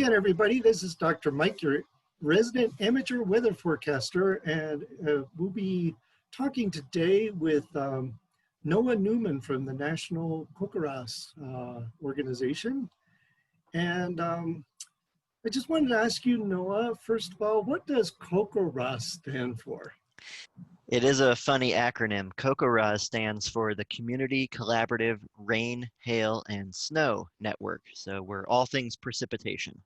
again, everybody. This is Dr. Mike, your resident amateur weather forecaster, and we'll be talking today with Newman from the National CoCoRaHS organization. And I just wanted to ask you, Noah, first of all, what does CoCoRaHS stand for? It is a funny acronym. CoCoRaHS stands for the Community Collaborative Rain, Hail, and Snow Network. So we're all things precipitation.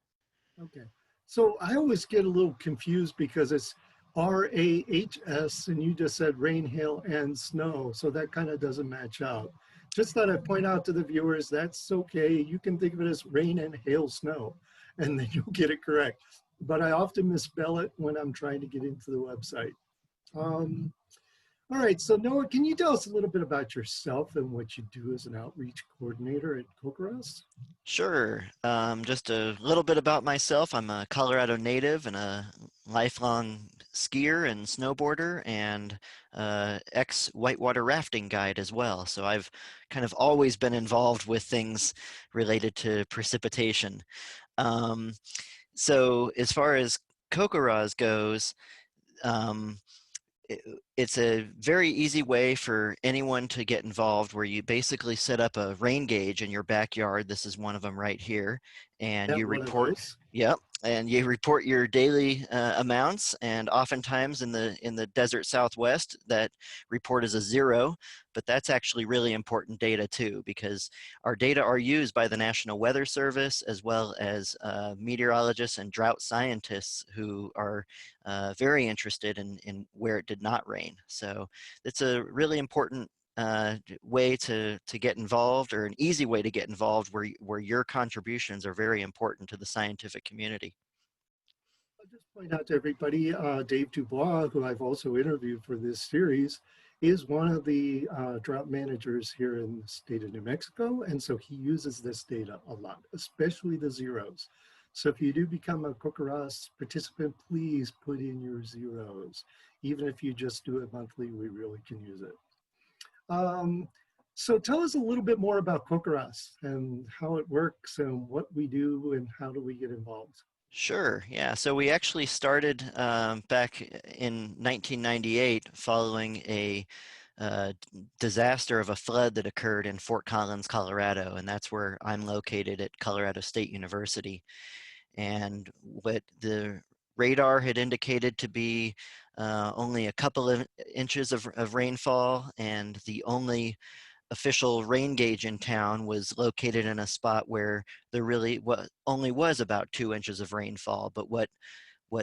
Okay. So I always get a little confused because it's RAHS and you just said rain, hail, and snow. So that kind of doesn't match out. Just thought I'd point out to the viewers, that's okay. You can think of it as rain and hail, snow, and then you'll get it correct. But I often misspell it when I'm trying to get into the website. All right, so Noah, can you tell us a little bit about yourself and what you do as an outreach coordinator at CoCoRaHS? Sure. Just a little bit about myself. I'm a Colorado native and a lifelong skier and snowboarder and ex-whitewater rafting guide as well. So I've kind of always been involved with things related to precipitation. So as far as CoCoRaHS goes, it's a very easy way for anyone to get involved, where you basically set up a rain gauge in your backyard. This is one of them right here. And you report, yep, and you report your daily amounts. And oftentimes in the desert Southwest, that report is a 0, but that's actually really important data too, because our data are used by the National Weather Service as well as meteorologists and drought scientists who are very interested in where it did not rain. So it's a really important way to get involved, or an easy way to get involved, where your contributions are very important to the scientific community. I'll just point out to everybody, Dave Dubois, who I've also interviewed for this series, is one of the drought managers here in the state of New Mexico, and so he uses this data a lot, especially the zeros. So if you do become a CoCoRaHS participant, please put in your zeros. Even if you just do it monthly, we really can use it. So tell us a little bit more about CoCoRaHS and how it works and what we do and how do we get involved. Sure, yeah. So we actually started back in 1998 following a disaster of a flood that occurred in Fort Collins, Colorado, and that's where I'm located at Colorado State University. And what the radar had indicated to be only a couple of inches of rainfall, and the only official rain gauge in town was located in a spot where there really only was about 2 inches of rainfall. But what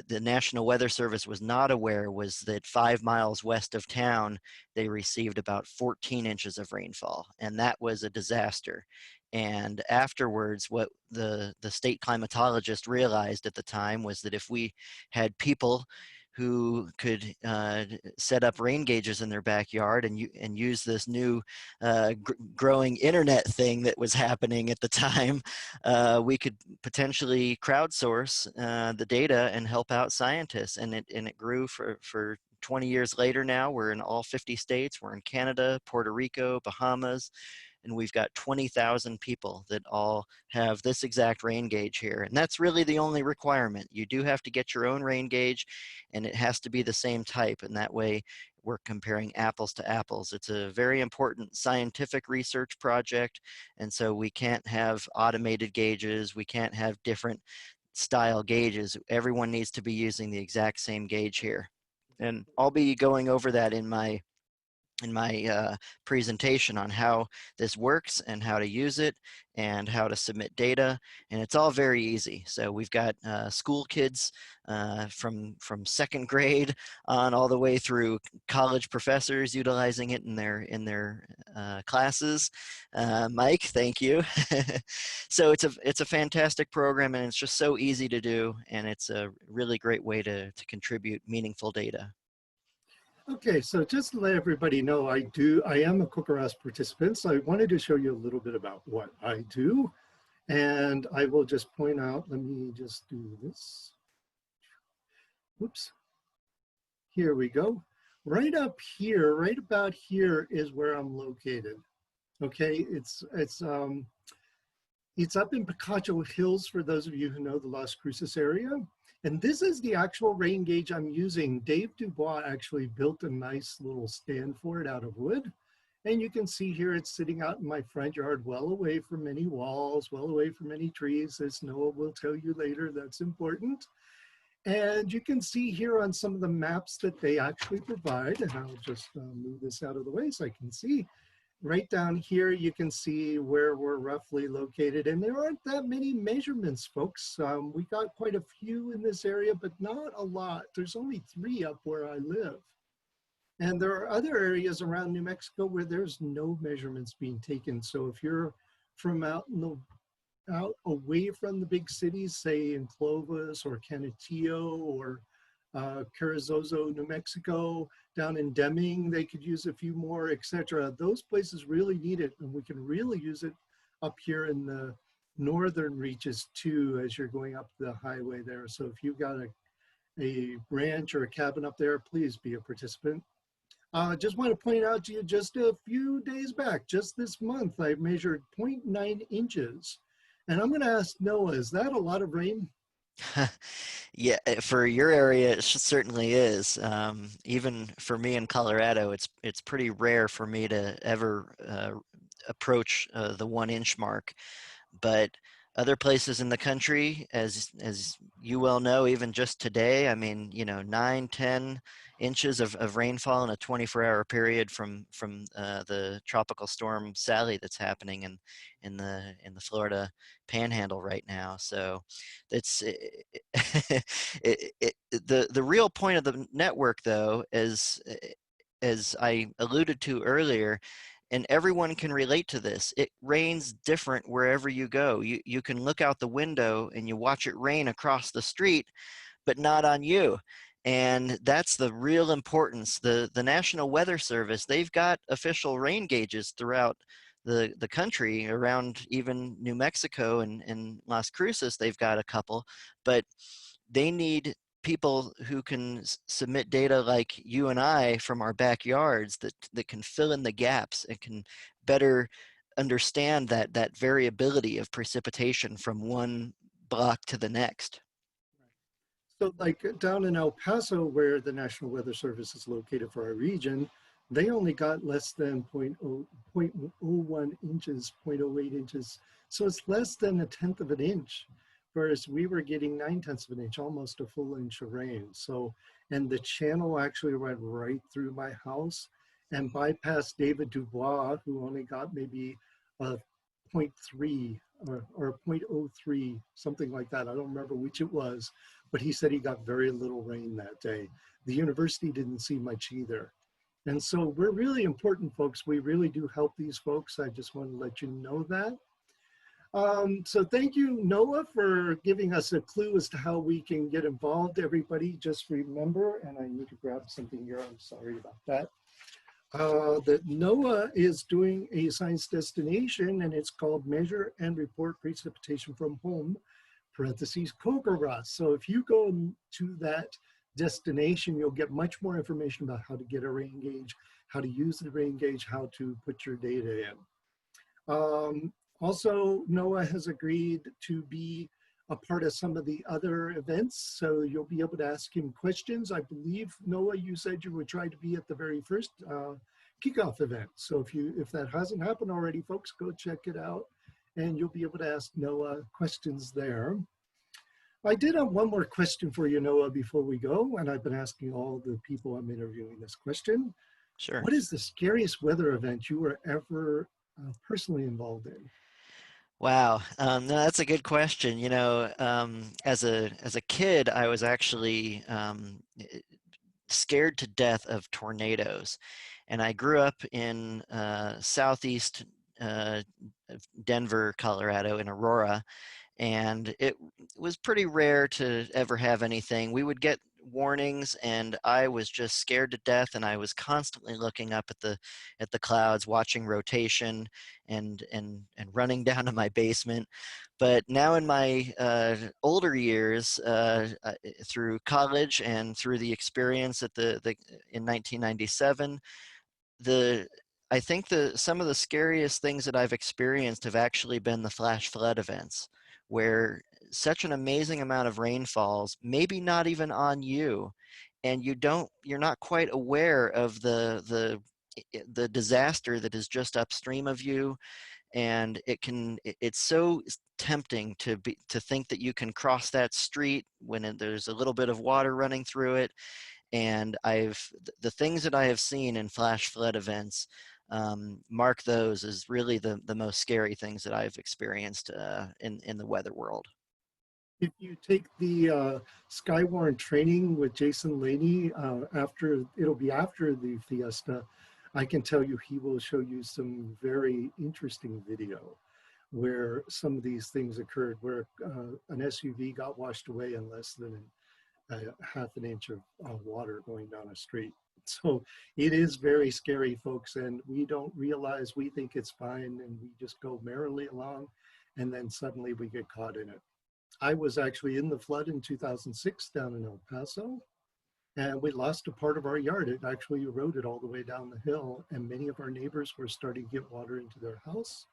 the National Weather Service was not aware was that 5 miles west of town, they received about 14 inches of rainfall, and that was a disaster. And afterwards, what the state climatologist realized at the time was that if we had people who could set up rain gauges in their backyard and use this new growing internet thing that was happening at the time, we could potentially crowdsource the data and help out scientists. And it grew for 20 years later. Now we're in all 50 states. We're in Canada, Puerto Rico, Bahamas, and we've got 20,000 people that all have this exact rain gauge here. And that's really the only requirement. You do have to get your own rain gauge, and it has to be the same type. And that way we're comparing apples to apples. It's a very important scientific research project. And so we can't have automated gauges. We can't have different style gauges. Everyone needs to be using the exact same gauge here. And I'll be going over that in my presentation on how this works and how to use it and how to submit data. And it's all very easy. So we've got school kids from 2nd grade on all the way through college professors utilizing it in their classes. Mike, thank you. So it's a fantastic program, and it's just so easy to do, and it's a really great way to contribute meaningful data. Okay, so just to let everybody know, I am a CoCoRaHS participant, so I wanted to show you a little bit about what I do. And I will just point out, let me just do this. Whoops. Here we go. Right up here, right about here is where I'm located. Okay, it's It's up in Picacho Hills for those of you who know the Las Cruces area. And this is the actual rain gauge I'm using. Dave Dubois actually built a nice little stand for it out of wood. And you can see here it's sitting out in my front yard, well away from any walls, well away from any trees, as Noah will tell you later, that's important. And you can see here on some of the maps that they actually provide, and I'll just move this out of the way so I can see. Right down here, you can see where we're roughly located, and there aren't that many measurements, folks. We got quite a few in this area, but not a lot. There's only 3 up where I live. And there are other areas around New Mexico where there's no measurements being taken. So if you're from out away from the big cities, say in Clovis or Canutillo or Carrizozo, New Mexico, down in Deming, they could use a few more, etc. Those places really need it, and we can really use it up here in the northern reaches too, as you're going up the highway there. So if you've got a ranch or a cabin up there, please be a participant. Just want to point out to you, just a few days back, just this month, I measured 0.9 inches. And I'm going to ask Noah, is that a lot of rain? Yeah, for your area, it certainly is. Even for me in Colorado, it's pretty rare for me to ever approach the 1 inch mark. But other places in the country, as you well know, even just today, I mean, 9, 10 inches of rainfall in a 24-hour period from the tropical storm Sally that's happening in the Florida Panhandle right now. So it's the real point of the network, though, as I alluded to earlier, and everyone can relate to this. It rains different wherever you go. You can look out the window and you watch it rain across the street, but not on you. And that's the real importance. The National Weather Service, they've got official rain gauges throughout the country, around even New Mexico and Las Cruces, they've got a couple, but they need people who can submit data like you and I from our backyards that can fill in the gaps and can better understand that variability of precipitation from one block to the next. So like down in El Paso, where the National Weather Service is located for our region, they only got less than 0.01 inches, 0.08 inches. So it's less than 1/10 of an inch, whereas we were getting 9/10 of an inch, almost a full inch of rain. So, and the channel actually went right through my house and bypassed David Dubois, who only got maybe a point 0.3 or 0.03, something like that. I don't remember which it was, but he said he got very little rain that day. The university didn't see much either. And so we're really important, folks. We really do help these folks. I just want to let you know that. So thank you, Noah, for giving us a clue as to how we can get involved. Everybody just remember, and I need to grab something here, I'm sorry about that, that NOAA is doing a science destination, and it's called Measure and Report Precipitation from Home, parentheses, CoCoRaHS. So if you go to that destination, you'll get much more information about how to get a rain gauge, how to use the rain gauge, how to put your data in. Also, NOAA has agreed to be a part of some of the other events, so you'll be able to ask him questions. I believe, NOAA, you said you would try to be at the very first kickoff event. So if that hasn't happened already, folks, go check it out, and you'll be able to ask NOAA questions there. I did have one more question for you, Noah, before we go, and I've been asking all the people I'm interviewing this question. Sure. What is the scariest weather event you were ever personally involved in? Wow, no, that's a good question. As a kid, I was actually scared to death of tornadoes, and I grew up in southeast Denver, Colorado, in Aurora, and it was pretty rare to ever have anything. We would get warnings, and I was just scared to death, and I was constantly looking up at the clouds, watching rotation and running down to my basement. But now in my older years, through college and through the experience at the in 1997, I think some of the scariest things that I've experienced have actually been the flash flood events, where such an amazing amount of rain falls, maybe not even on you, and you're not quite aware of the disaster that is just upstream of you. And it's so tempting to think that you can cross that street when there's a little bit of water running through it. And the things that I have seen in flash flood events, mark those as really the most scary things that I've experienced in the weather world. If you take the Skywarn training with Jason Laney, it'll be after the Fiesta, I can tell you he will show you some very interesting video where some of these things occurred, where an SUV got washed away in less than a half an inch of water going down a street. So it is very scary, folks, and we don't realize, we think it's fine and we just go merrily along, and then suddenly we get caught in it. I was actually in the flood in 2006 down in El Paso, and we lost a part of our yard. It actually eroded all the way down the hill, and many of our neighbors were starting to get water into their house.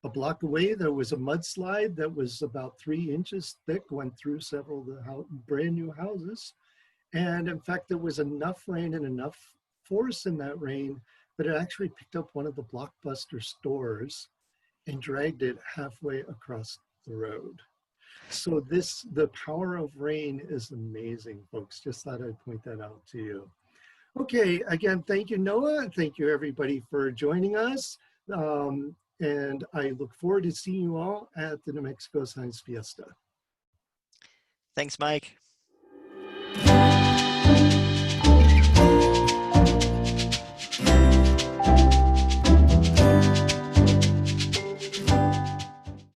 A block away, there was a mudslide that was about 3 inches thick, went through several of the brand new houses. And in fact, there was enough rain and enough force in that rain that it actually picked up one of the Blockbuster stores and dragged it halfway across the road. So the power of rain is amazing, folks. Just thought I'd point that out to you. Okay, again, thank you, Noah, and thank you, everybody, for joining us. And I look forward to seeing you all at the New Mexico Science Fiesta. Thanks, Mike.